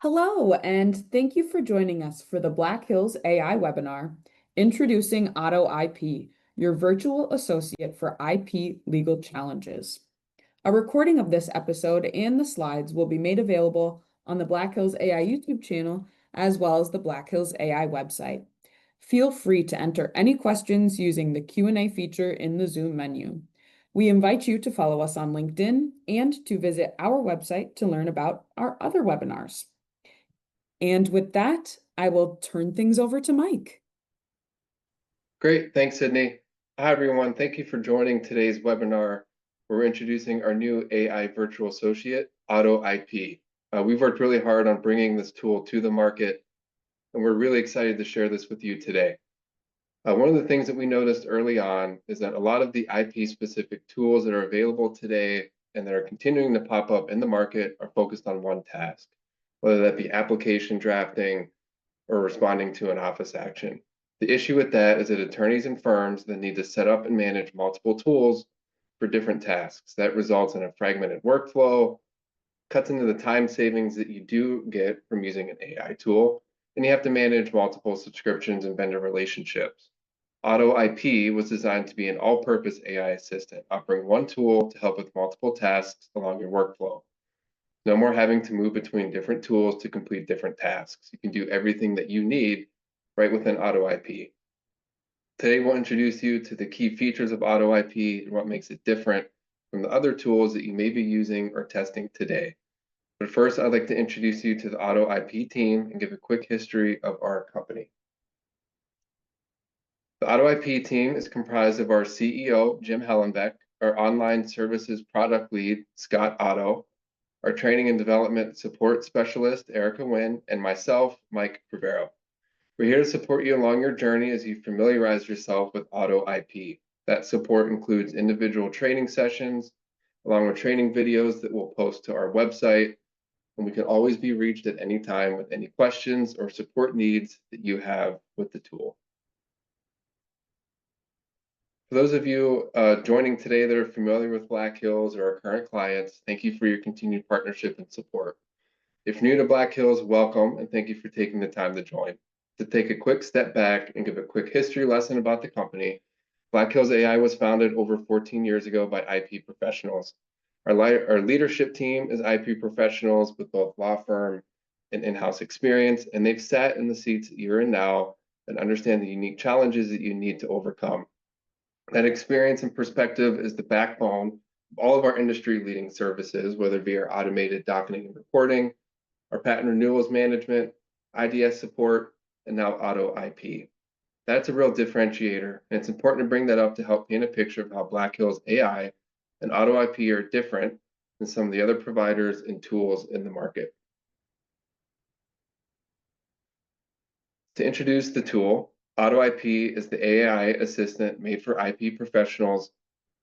Hello, and thank you for joining us for the Black Hills AI webinar, Introducing Otto IP, your virtual associate for IP legal challenges. A recording of this episode and the slides will be made available on the Black Hills AI YouTube channel, as well as the Black Hills AI website. Feel free to enter any questions using the Q&A feature in the Zoom menu. We invite you to follow us on LinkedIn and to visit our website to learn about our other webinars. And with that, I will turn things over to Mike. Great, thanks, Sydney. Hi, everyone. Thank you for joining today's webinar. We're introducing our new AI virtual associate, Otto IP. We've worked really hard on bringing this tool to the market, and we're really excited to share this with you today. One of the things that we noticed early on is that a lot of the IP-specific tools that are available today and that are continuing to pop up in the market are focused on one task, whether that be application drafting or responding to an office action. The issue with that is that attorneys and firms that need to set up and manage multiple tools for different tasks. That results in a fragmented workflow, cuts into the time savings that you do get from using an AI tool, and you have to manage multiple subscriptions and vendor relationships. Otto IP was designed to be an all-purpose AI assistant, offering one tool to help with multiple tasks along your workflow. No more having to move between different tools to complete different tasks. You can do everything that you need right within Otto IP. Today, we'll introduce you to the key features of Otto IP and what makes it different from the other tools that you may be using or testing today. But first, I'd like to introduce you to the Otto IP team and give a quick history of our company. The Otto IP team is comprised of our CEO, Jim Hellenbeck, our online services product lead, Scott Otto, our training and development support specialist, Erica Wynn, and myself, Mike Rivero. We're here to support you along your journey as you familiarize yourself with Otto IP. That support includes individual training sessions, along with training videos that we'll post to our website, and we can always be reached at any time with any questions or support needs that you have with the tool. For those of you joining today that are familiar with Black Hills or our current clients, thank you for your continued partnership and support. If new to Black Hills, welcome, and thank you for taking the time to join. To take a quick step back and give a quick history lesson about the company, Black Hills AI was founded over 14 years ago by IP professionals. Our leadership team is IP professionals with both law firm and in-house experience, and they've sat in the seats that you're in now and understand the unique challenges that you need to overcome. That experience and perspective is the backbone of all of our industry-leading services, whether it be our automated docketing and reporting, our patent renewals management, IDS support, and now Otto IP. That's a real differentiator, and it's important to bring that up to help paint a picture of how Black Hills AI and Otto IP are different than some of the other providers and tools in the market. To introduce the tool, Otto IP is the AI assistant made for IP professionals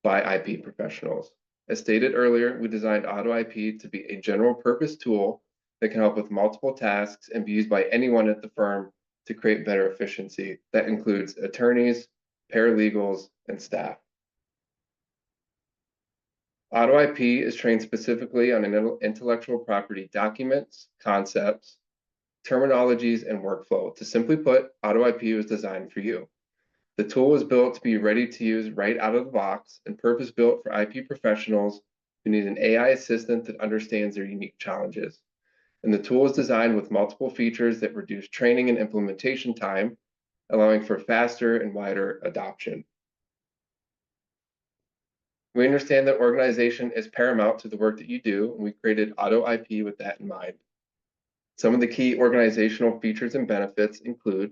by IP professionals. As stated earlier, we designed Otto IP to be a general purpose tool that can help with multiple tasks and be used by anyone at the firm to create better efficiency. That includes attorneys, paralegals, and staff. Otto IP is trained specifically on intellectual property documents, concepts, terminologies, and workflow. To simply put, Otto IP was designed for you. The tool was built to be ready to use right out of the box and purpose-built for IP professionals who need an AI assistant that understands their unique challenges. And the tool is designed with multiple features that reduce training and implementation time, allowing for faster and wider adoption. We understand that organization is paramount to the work that you do, and we created Otto IP with that in mind. Some of the key organizational features and benefits include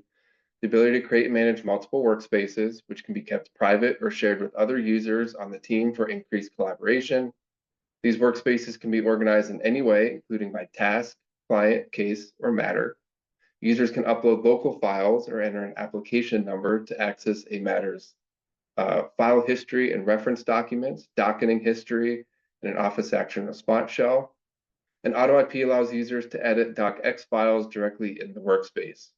the ability to create and manage multiple workspaces, which can be kept private or shared with other users on the team for increased collaboration. These workspaces can be organized in any way, including by task, client, case, or matter. Users can upload local files or enter an application number to access a matter's file history and reference documents, docketing history, and an office action response shell. And Otto IP allows users to edit docx files directly in the workspace,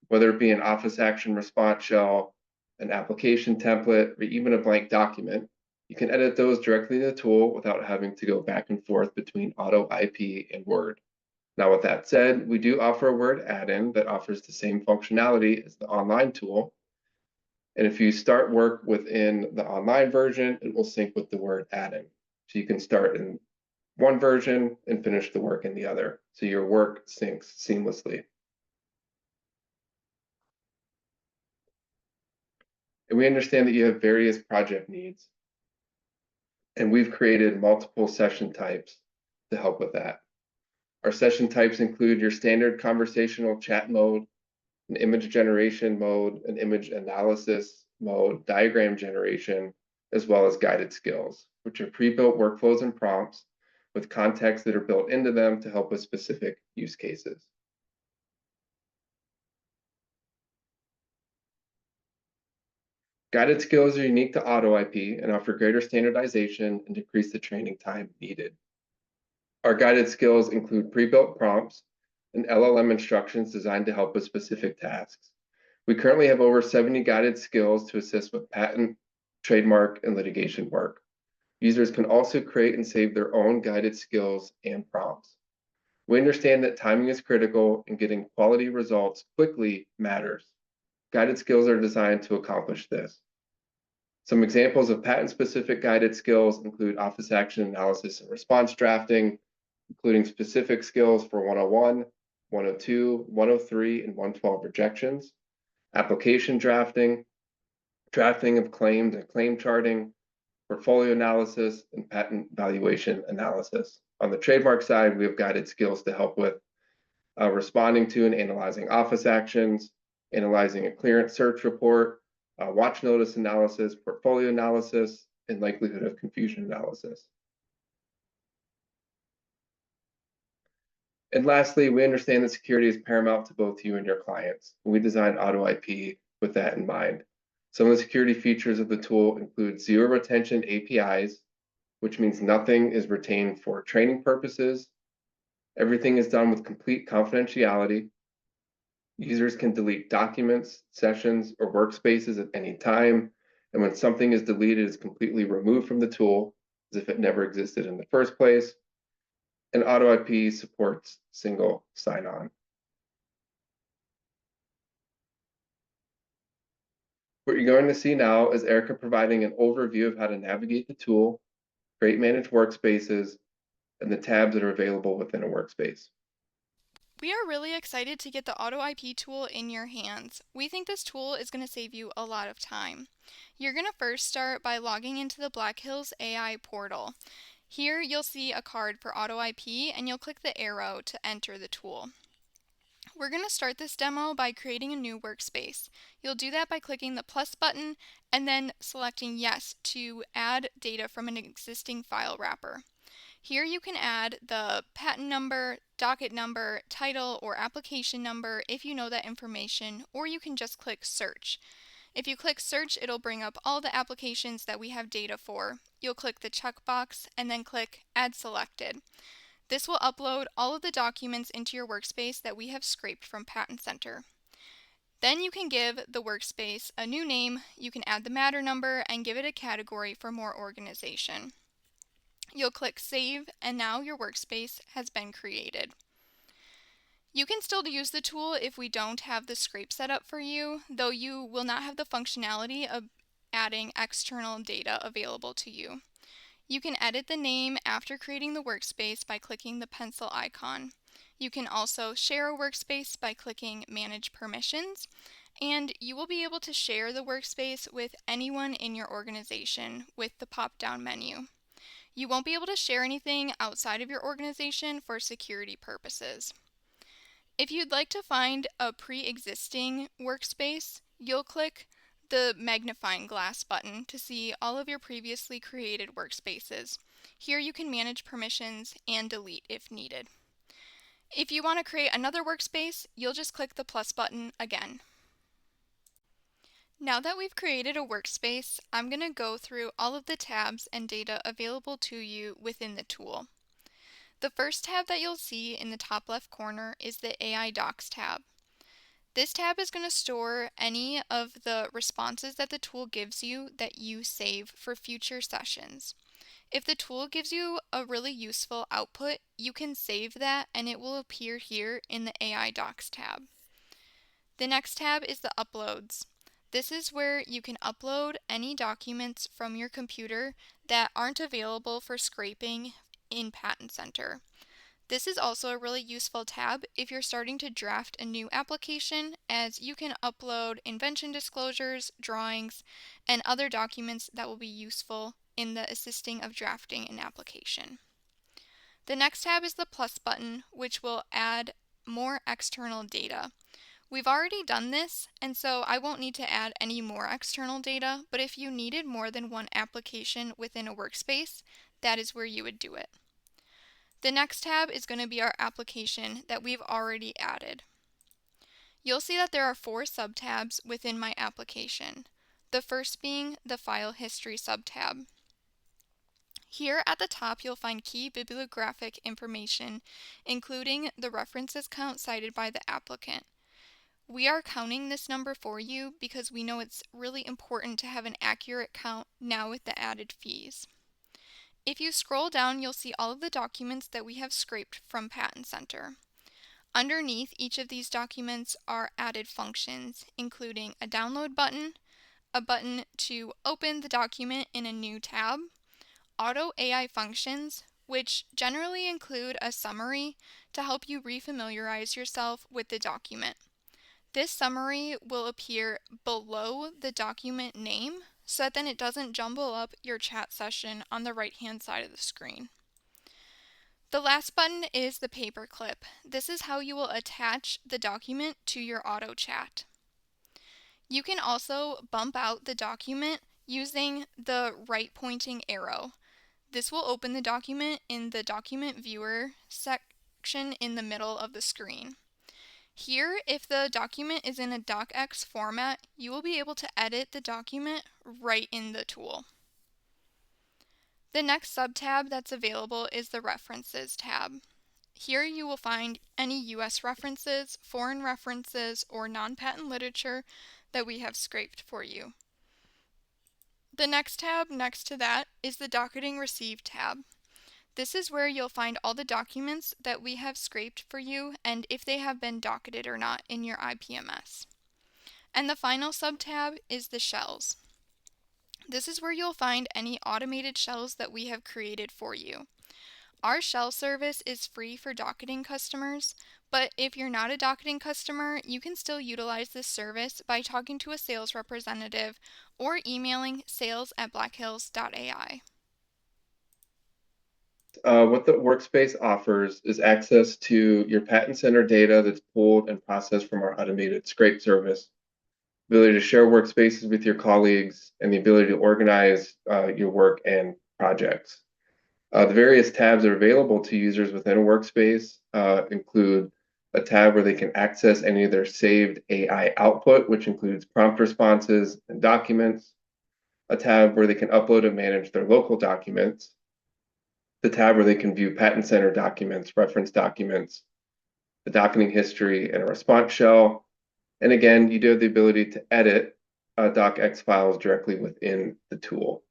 whether it be an office action response shell, an application template, or even a blank document. You can edit those directly in the tool without having to go back and forth between Otto IP and Word. Now, with that said, we do offer a word add-in that offers the same functionality as the online tool. And if you start work within the online version, it will sync with the word add-in. So you can start in one version and finish the work in the other. So your work syncs seamlessly. And we understand that you have various project needs. And we've created multiple session types to help with that. Our session types include your standard conversational chat mode, an image generation mode, an image analysis mode, diagram generation, as well as guided skills, which are pre-built workflows and prompts with context that are built into them to help with specific use cases. Guided skills are unique to Otto IP and offer greater standardization and decrease the training time needed. Our guided skills include pre-built prompts and LLM instructions designed to help with specific tasks. We currently have over 70 guided skills to assist with patent, trademark, and litigation work. Users can also create and save their own guided skills and prompts. We understand that timing is critical and getting quality results quickly matters. Guided skills are designed to accomplish this. Some examples of patent-specific guided skills include office action analysis and response drafting, including specific skills for 101, 102, 103, and 112 rejections, application drafting, drafting of claims and claim charting, portfolio analysis, and patent valuation analysis. On the trademark side, we have guided skills to help with responding to and analyzing office actions, analyzing a clearance search report, watch notice analysis, portfolio analysis, and likelihood of confusion analysis. And lastly, we understand that security is paramount to both you and your clients. We designed Otto IP with that in mind. Some of the security features of the tool include zero retention APIs, which means nothing is retained for training purposes. Everything is done with complete confidentiality. Users can delete documents, sessions, or workspaces at any time. And when something is deleted, it's completely removed from the tool as if it never existed in the first place. And Otto IP supports single sign-on. What you're going to see now is Erica providing an overview of how to navigate the tool, create managed workspaces, and the tabs that are available within a workspace. We are really excited to get the Otto IP tool in your hands. We think this tool is going to save you a lot of time. You're going to first start by logging into the Black Hills AI portal. Here you'll see a card for Otto IP and you'll click the arrow to enter the tool. We're going to start this demo by creating a new workspace. You'll do that by clicking the plus button and then selecting yes to add data from an existing file wrapper. Here you can add the patent number, docket number, title, or application number if you know that information, or you can just click search. If you click search, it'll bring up all the applications that we have data for. You'll click the checkbox and then click add selected. This will upload all of the documents into your workspace that we have scraped from Patent Center. Then you can give the workspace a new name, you can add the matter number, and give it a category for more organization. You'll click Save, and now your workspace has been created. You can still use the tool if we don't have the scrape set up for you, though you will not have the functionality of adding external data available to you. You can edit the name after creating the workspace by clicking the pencil icon. You can also share a workspace by clicking Manage Permissions, and you will be able to share the workspace with anyone in your organization with the pop-down menu. You won't be able to share anything outside of your organization for security purposes. If you'd like to find a pre-existing workspace, you'll click the magnifying glass button to see all of your previously created workspaces. Here you can manage permissions and delete if needed. If you want to create another workspace, you'll just click the plus button again. Now that we've created a workspace, I'm going to go through all of the tabs and data available to you within the tool. The first tab that you'll see in the top left corner is the AI Docs tab. This tab is going to store any of the responses that the tool gives you that you save for future sessions. If the tool gives you a really useful output, you can save that and it will appear here in the AI Docs tab. The next tab is the Uploads. This is where you can upload any documents from your computer that aren't available for scraping in Patent Center. This is also a really useful tab if you're starting to draft a new application, as you can upload invention disclosures, drawings, and other documents that will be useful in the assisting of drafting an application. The next tab is the plus button, which will add more external data. We've already done this, and so I won't need to add any more external data, but if you needed more than one application within a workspace, that is where you would do it. The next tab is going to be our application that we've already added. You'll see that there are 4 subtabs within my application, the first being the File History subtab. Here at the top you'll find key bibliographic information, including the references count cited by the applicant. We are counting this number for you because we know it's really important to have an accurate count now with the added fees. If you scroll down, you'll see all of the documents that we have scraped from Patent Center. Underneath each of these documents are added functions, including a download button, a button to open the document in a new tab, Otto AI functions, which generally include a summary to help you refamiliarize yourself with the document. This summary will appear below the document name so that then it doesn't jumble up your chat session on the right-hand side of the screen. The last button is the paperclip. This is how you will attach the document to your auto chat. You can also bump out the document using the right pointing arrow. This will open the document in the document viewer section in the middle of the screen. Here, if the document is in a docx format, you will be able to edit the document right in the tool. The next subtab that's available is the References tab. Here you will find any US references, foreign references, or non-patent literature that we have scraped for you. The next tab next to that is the Docketing Received tab. This is where you'll find all the documents that we have scraped for you and if they have been docketed or not in your IPMS. And the final subtab is the Shells. This is where you'll find any automated shells that we have created for you. Our shell service is free for docketing customers, but if you're not a docketing customer, you can still utilize this service by talking to a sales representative or emailing sales@blackhills.ai. What the workspace offers is access to your Patent Center data that's pulled and processed from our automated scrape service, ability to share workspaces with your colleagues, and the ability to organize your work and projects. The various tabs that are available to users within a workspace include a tab where they can access any of their saved AI output, which includes prompt responses and documents, a tab where they can upload and manage their local documents, the tab where they can view Patent Center documents, reference documents, the docketing history, and a response shell. And again, you do have the ability to edit docx files directly within the tool.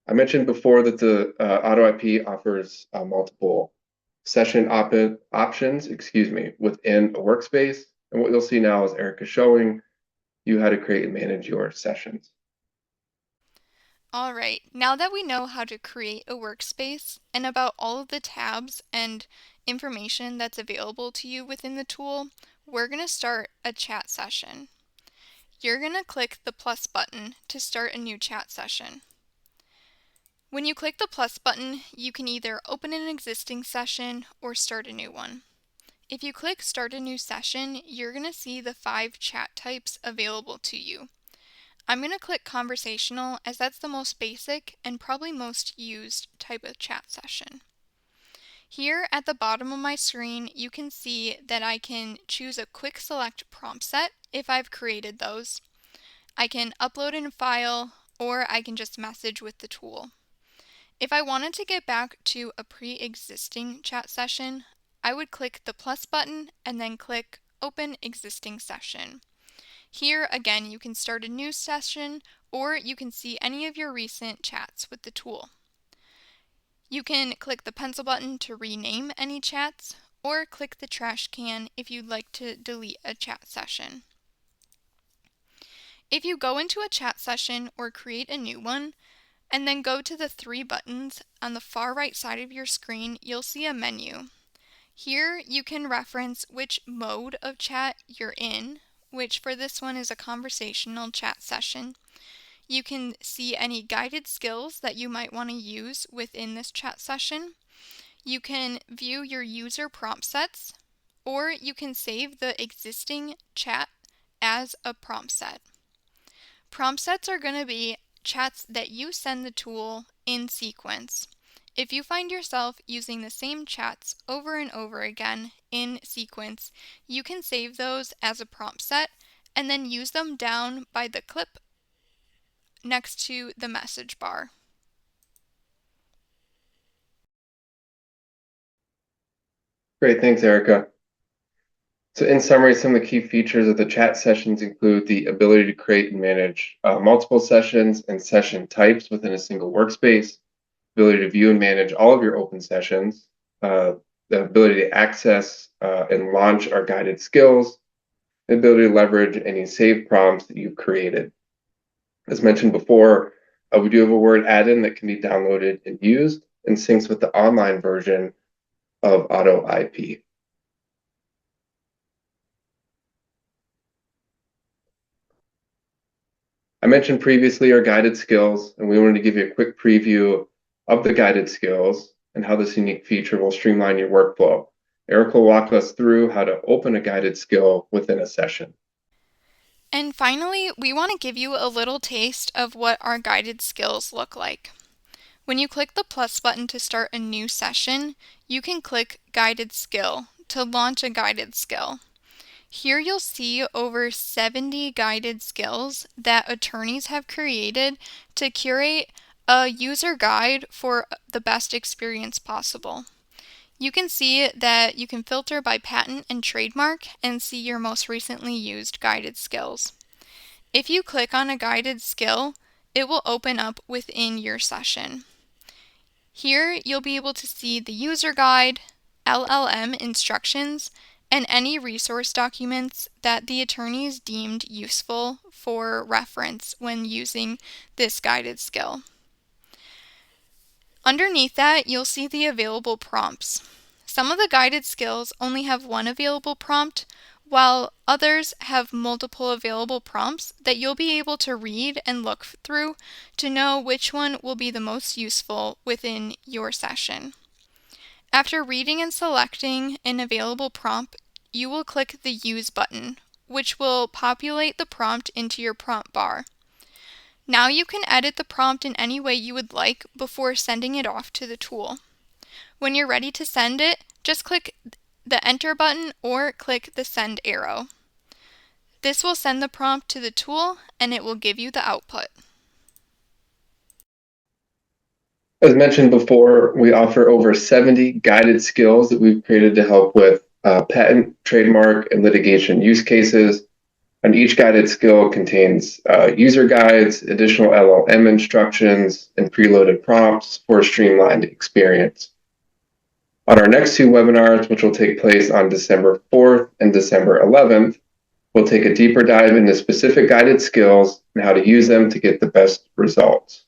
I mentioned before that the Otto IP offers multiple session options, within a workspace. And what you'll see now is Erica showing you how to create and manage your sessions. All right, now that we know how to create a workspace and about all of the tabs and information that's available to you within the tool, we're going to start a chat session. You're going to click the plus button to start a new chat session. When you click the plus button, you can either open an existing session or start a new one. If you click Start a New Session, you're going to see the 5 chat types available to you. I'm going to click Conversational as that's the most basic and probably most used type of chat session. Here at the bottom of my screen, you can see that I can choose a quick select prompt set if I've created those. I can upload in a file, or I can just message with the tool. If I wanted to get back to a pre-existing chat session, I would click the plus button and then click Open Existing Session. Here, again, you can start a new session, or you can see any of your recent chats with the tool. You can click the pencil button to rename any chats, or click the trash can if you'd like to delete a chat session. If you go into a chat session or create a new one, and then go to the three buttons on the far right side of your screen, you'll see a menu. Here you can reference which mode of chat you're in, which for this one is a conversational chat session. You can see any guided skills that you might want to use within this chat session. You can view your user prompt sets, or you can save the existing chat as a prompt set. Prompt sets are going to be chats that you send the tool in sequence. If you find yourself using the same chats over and over again in sequence, you can save those as a prompt set and then use them down by the clip next to the message bar. Great, thanks, Erica. So in summary, some of the key features of the chat sessions include the ability to create and manage multiple sessions and session types within a single workspace, ability to view and manage all of your open sessions, the ability to access and launch our guided skills, the ability to leverage any saved prompts that you've created. As mentioned before, we do have a Word add-in that can be downloaded and used and syncs with the online version of Otto IP. I mentioned previously our guided skills, and we wanted to give you a quick preview of the guided skills and how this unique feature will streamline your workflow. Eric will walk us through how to open a guided skill within a session. And finally, we want to give you a little taste of what our guided skills look like. When you click the plus button to start a new session, you can click Guided Skill to launch a guided skill. Here you'll see over 70 guided skills that attorneys have created to curate a user guide for the best experience possible. You can see that you can filter by patent and trademark and see your most recently used guided skills. If you click on a guided skill, it will open up within your session. Here you'll be able to see the user guide, LLM instructions, and any resource documents that the attorneys deemed useful for reference when using this guided skill. Underneath that, you'll see the available prompts. Some of the guided skills only have one available prompt, while others have multiple available prompts that you'll be able to read and look through to know which one will be the most useful within your session. After reading and selecting an available prompt, you will click the Use button, which will populate the prompt into your prompt bar. Now you can edit the prompt in any way you would like before sending it off to the tool. When you're ready to send it, just click the Enter button or click the Send arrow. This will send the prompt to the tool and it will give you the output. As mentioned before, we offer over 70 guided skills that we've created to help with patent, trademark, and litigation use cases. And each guided skill contains user guides, additional LLM instructions, and preloaded prompts for a streamlined experience. On our next two webinars, which will take place on December 4th and December 11th, we'll take a deeper dive into specific guided skills and how to use them to get the best results.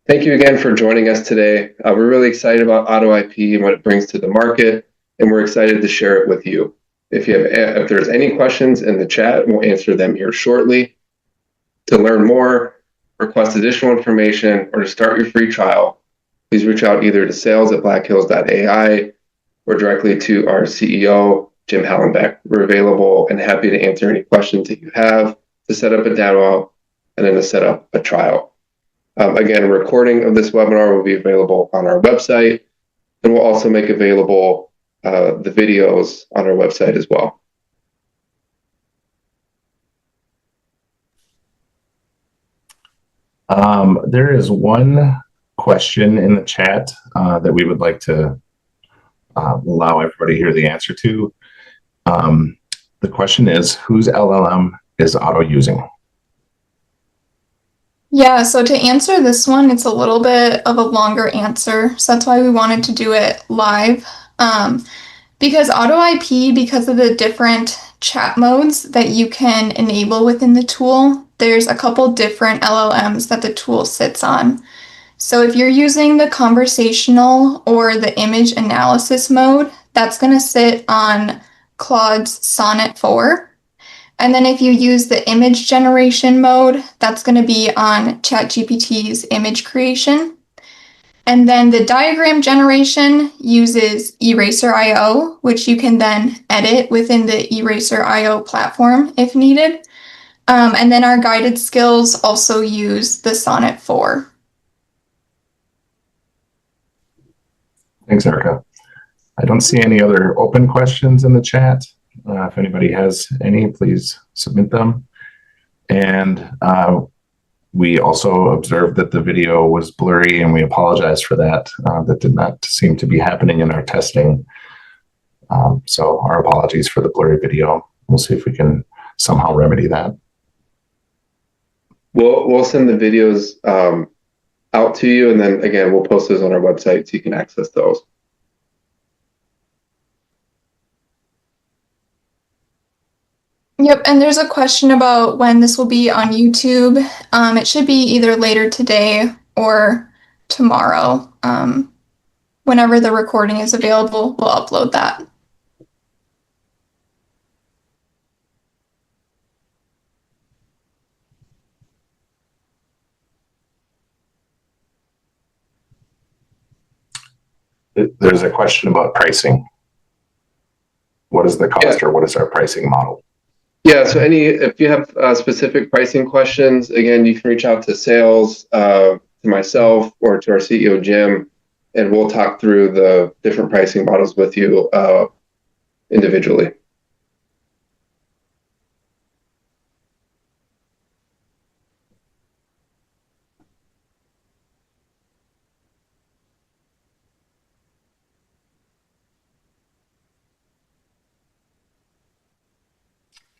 Thank you again for joining us today. We're really excited about Otto IP and what it brings to the market, and we're excited to share it with you. If there's any questions in the chat, we'll answer them here shortly. To learn more, request additional information, or to start your free trial, please reach out either to sales@blackhills.ai or directly to our CEO, Jim Hallenbeck. We're available and happy to answer any questions that you have, to set up a demo, and then to set up a trial. Again, a recording of this webinar will be available on our website, and we'll also make available the videos on our website as well. There is one question in the chat that we would like to allow everybody to hear the answer to. The question is, whose LLM is Otto using? Yeah, so to answer this one, it's a little bit of a longer answer. So that's why we wanted to do it live. Because Otto IP, because of the different chat modes that you can enable within the tool, there's a couple different LLMs that the tool sits on. So if you're using the conversational or the image analysis mode, that's going to sit on Claude's Sonnet 4. And then if you use the image generation mode, that's going to be on ChatGPT's image creation. And then the diagram generation uses Eraser.io, which you can then edit within the Eraser.io platform if needed. And then our guided skills also use the Sonnet 4. Thanks, Erica. I don't see any other open questions in the chat. If anybody has any, please submit them. And we also observed that the video was blurry, and we apologize for that. That did not seem to be happening in our testing. So our apologies for the blurry video. We'll see if we can somehow remedy that. We'll send the videos out to you, and then again, we'll post those on our website so you can access those. Yep, and there's a question about when this will be on YouTube. It should be either later today or tomorrow. Whenever the recording is available, we'll upload that. There's a question about pricing. What is the cost, or what is our pricing model? Yeah, so if you have specific pricing questions, again, you can reach out to sales, to myself, or to our CEO, Jim, and we'll talk through the different pricing models with you individually.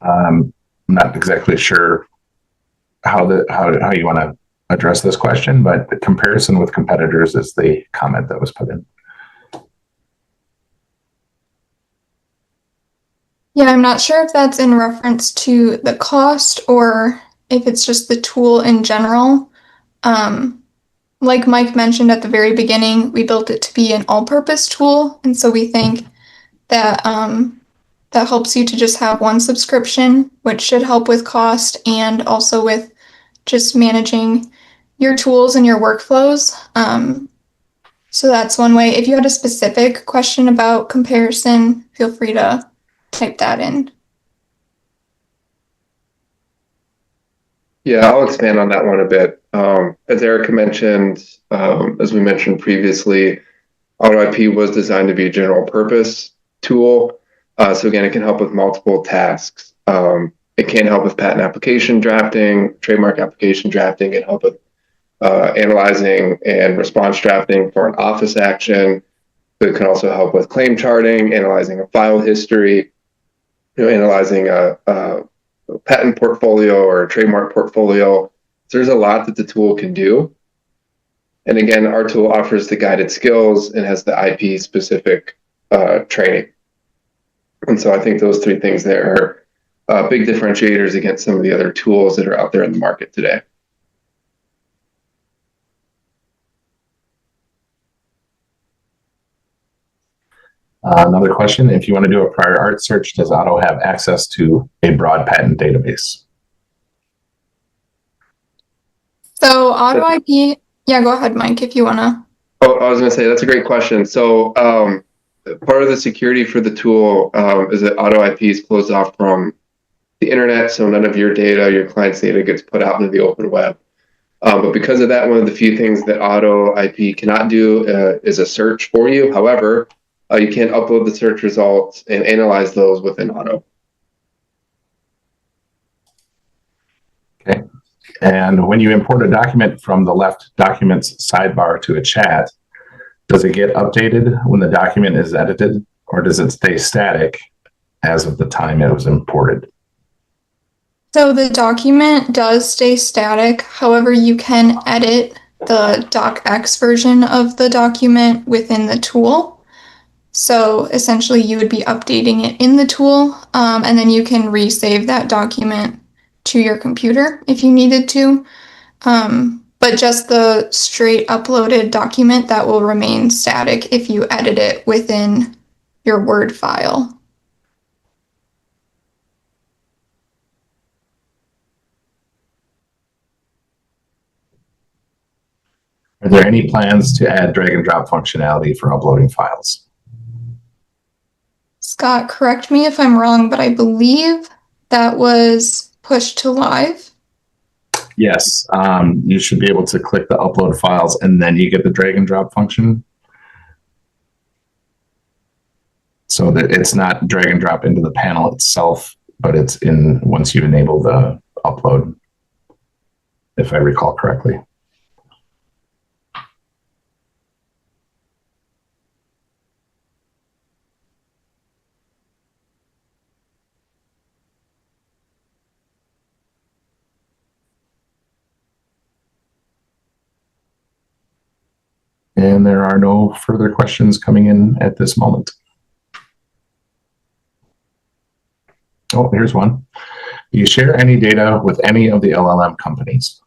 I'm not exactly sure how you want to address this question, but the comparison with competitors is the comment that was put in. Yeah, I'm not sure if that's in reference to the cost or if it's just the tool in general. Like Mike mentioned at the very beginning, we built it to be an all-purpose tool, and so we think that that helps you to just have one subscription, which should help with cost and also with just managing your tools and your workflows. So that's one way. If you had a specific question about comparison, feel free to type that in. Yeah, I'll expand on that one a bit. As Erica mentioned, as we mentioned previously, Otto IP was designed to be a general purpose tool. So again, it can help with multiple tasks. It can help with patent application drafting, trademark application drafting. It can help with analyzing and response drafting for an office action. It can also help with claim charting, analyzing a file history, analyzing a patent portfolio or a trademark portfolio. So there's a lot that the tool can do. And again, our tool offers the guided skills and has the IP specific training. And so I think those three things there are big differentiators against some of the other tools that are out there in the market today. Another question, if you want to do a prior art search, does Otto have access to a broad patent database? So Otto IP, yeah, go ahead, Mike, if you want to. Oh, I was going to say, that's a great question. So part of the security for the tool is that Otto IP is closed off from the internet, so none of your data, your client's data gets put out into the open web. But because of that, one of the few things that Otto IP cannot do is a search for you. However, you can upload the search results and analyze those within Otto. Okay. And when you import a document from the left documents sidebar to a chat, Does it get updated when the document is edited, or does it stay static as of the time it was imported? So the document does stay static. However, you can edit the docx version of the document within the tool. So essentially, you would be updating it in the tool, and then you can resave that document to your computer if you needed to. But just the straight uploaded document, that will remain static if you edit it within your Word file. Are there any plans to add drag and drop functionality for uploading files? Scott, correct me if I'm wrong, but I believe that was pushed to live. Yes, you should be able to click the upload files and then you get the drag and drop function. So that it's not drag and drop into the panel itself, but it's in once you enable the upload, if I recall correctly. And there are no further questions coming in at this moment. Oh, here's one. Do you share any data with any of the LLM companies?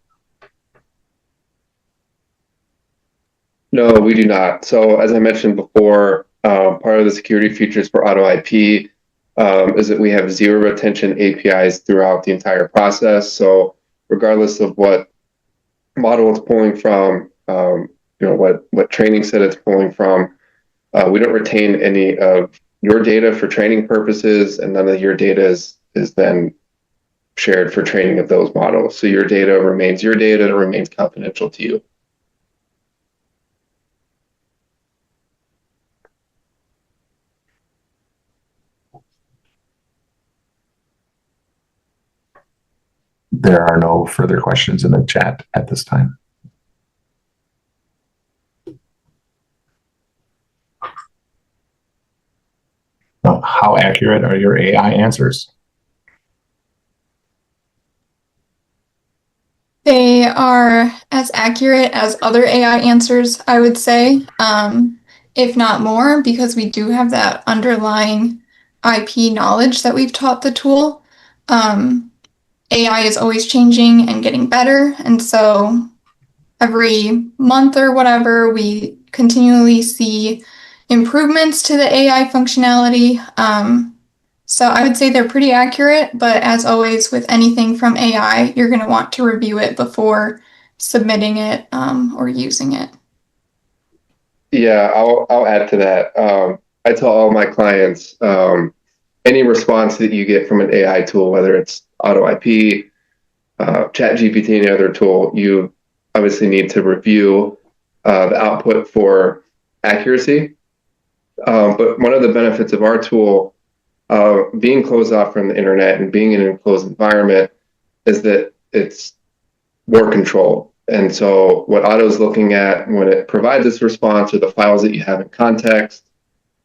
No, we do not. So as I mentioned before, part of the security features for Otto IP is that we have zero retention APIs throughout the entire process. So regardless of what model it's pulling from, what training set it's pulling from, we don't retain any of your data for training purposes, and none of your data is then shared for training of those models. So your data remains your data and remains confidential to you. There are no further questions in the chat at this time. How accurate are your AI answers? They are as accurate as other AI answers, I would say, if not more, because we do have that underlying IP knowledge that we've taught the tool. AI is always changing and getting better, and so every month or whatever, we continually see improvements to the AI functionality. So I would say they're pretty accurate, but as always with anything from AI, you're going to want to review it before submitting it or using it. Yeah, I'll add to that. I tell all my clients, any response that you get from an AI tool, whether it's Otto IP, ChatGPT, any other tool, you obviously need to review the output for accuracy. But one of the benefits of our tool, being closed off from the internet and being in an enclosed environment, is that it's more control. And so what Otto's looking at when it provides this response are the files that you have in context.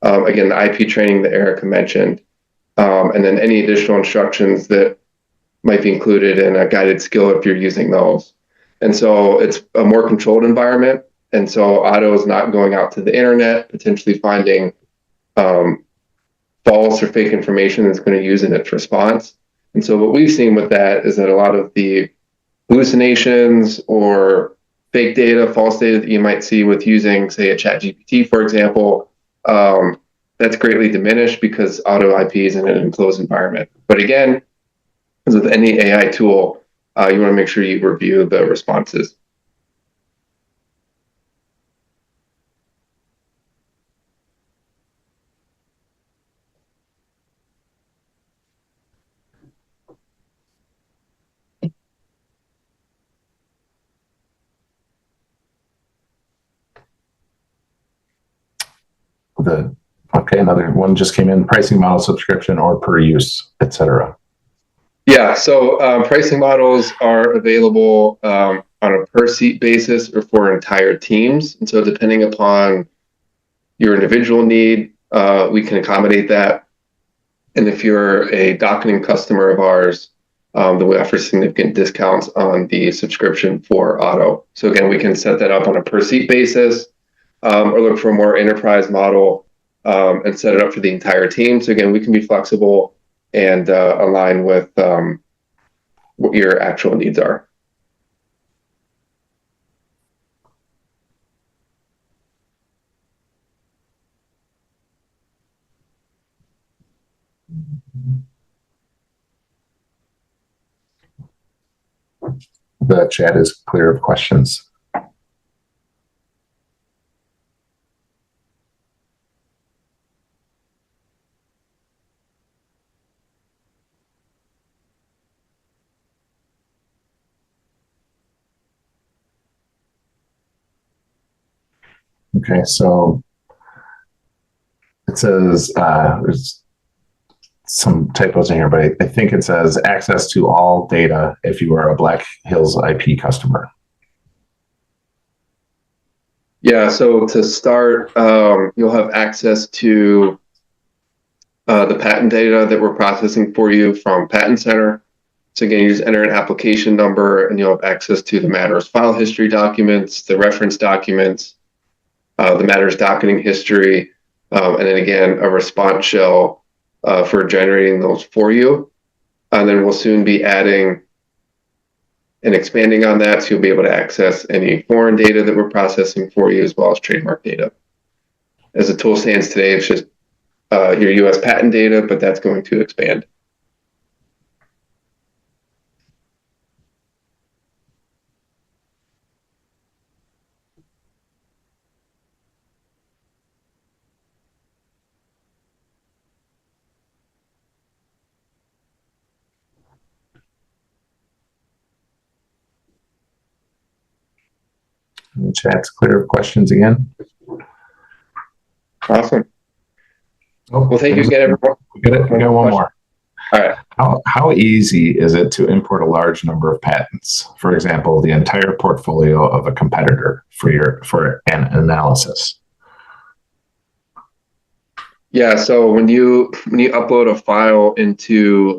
Again, the IP training that Erica mentioned, and then any additional instructions that might be included in a guided skill if you're using those. And so it's a more controlled environment. And so Otto is not going out to the internet, potentially finding false or fake information that's going to use in its response. And so what we've seen with that is that a lot of the hallucinations or fake data, false data that you might see with using, say, a ChatGPT, for example, that's greatly diminished because Otto IP is in an enclosed environment. But again, as with any AI tool, you want to make sure you review the responses. Okay, another one just came in, pricing model, subscription, or per use, etc. Yeah, so pricing models are available on a per seat basis or for entire teams. And so depending upon your individual need, we can accommodate that. And if you're a docketing customer of ours, then we offer significant discounts on the subscription for Otto. So again, we can set that up on a per seat basis, or look for a more enterprise model, and set it up for the entire team. So again, we can be flexible and align with what your actual needs are. The chat is clear of questions. Okay, so it says there's some typos in here, but I think it says access to all data if you are a Black Hills IP customer. Yeah, so to start, you'll have access to the patent data that we're processing for you from Patent Center. So again, you just enter an application number and you'll have access to the matters file history documents, the reference documents, the matters docketing history, and then again, a response shell for generating those for you. And then we'll soon be adding and expanding on that, so you'll be able to access any foreign data that we're processing for you, as well as trademark data. As the tool stands today, it's just your US patent data, but that's going to expand. The chat's clear of questions again. Awesome. Oh, Well, thank you again, everyone. We got one more. All right. How easy is it to import a large number of patents? For example, the entire portfolio of a competitor for an analysis. Yeah. So when you upload a file into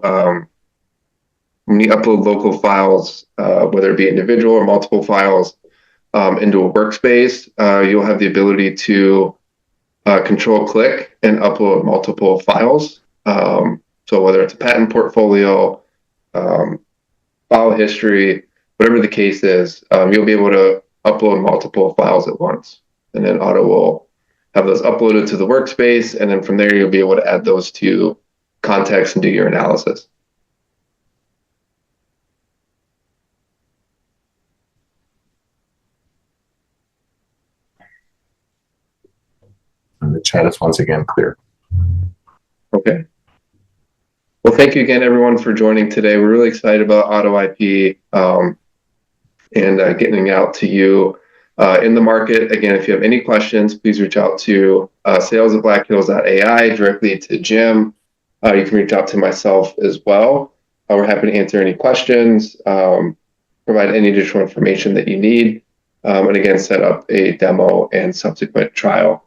when you upload local files, whether it be individual or multiple files, into a workspace, you'll have the ability to control click and upload multiple files. So whether it's a patent portfolio, file history, whatever the case is, you'll be able to upload multiple files at once. And then Otto will have those uploaded to the workspace. And then from there, you'll be able to add those to context and do your analysis. And the chat is once again clear. Okay. Well, thank you again, everyone, for joining today. We're really excited about Otto IP and getting out to you in the market. Again, if you have any questions, please reach out to sales@blackhills.ai, directly to Jim. You can reach out to myself as well. We're happy to answer any questions, provide any additional information that you need, and again, set up a demo and subsequent trial.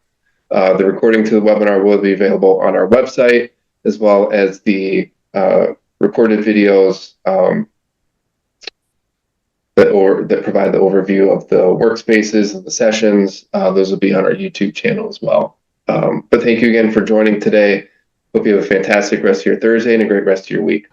The recording to the webinar will be available on our website, as well as the recorded videos that provide the overview of the workspaces and the sessions. Those will be on our YouTube channel as well. But thank you again for joining today. Hope you have a fantastic rest of your Thursday and a great rest of your week.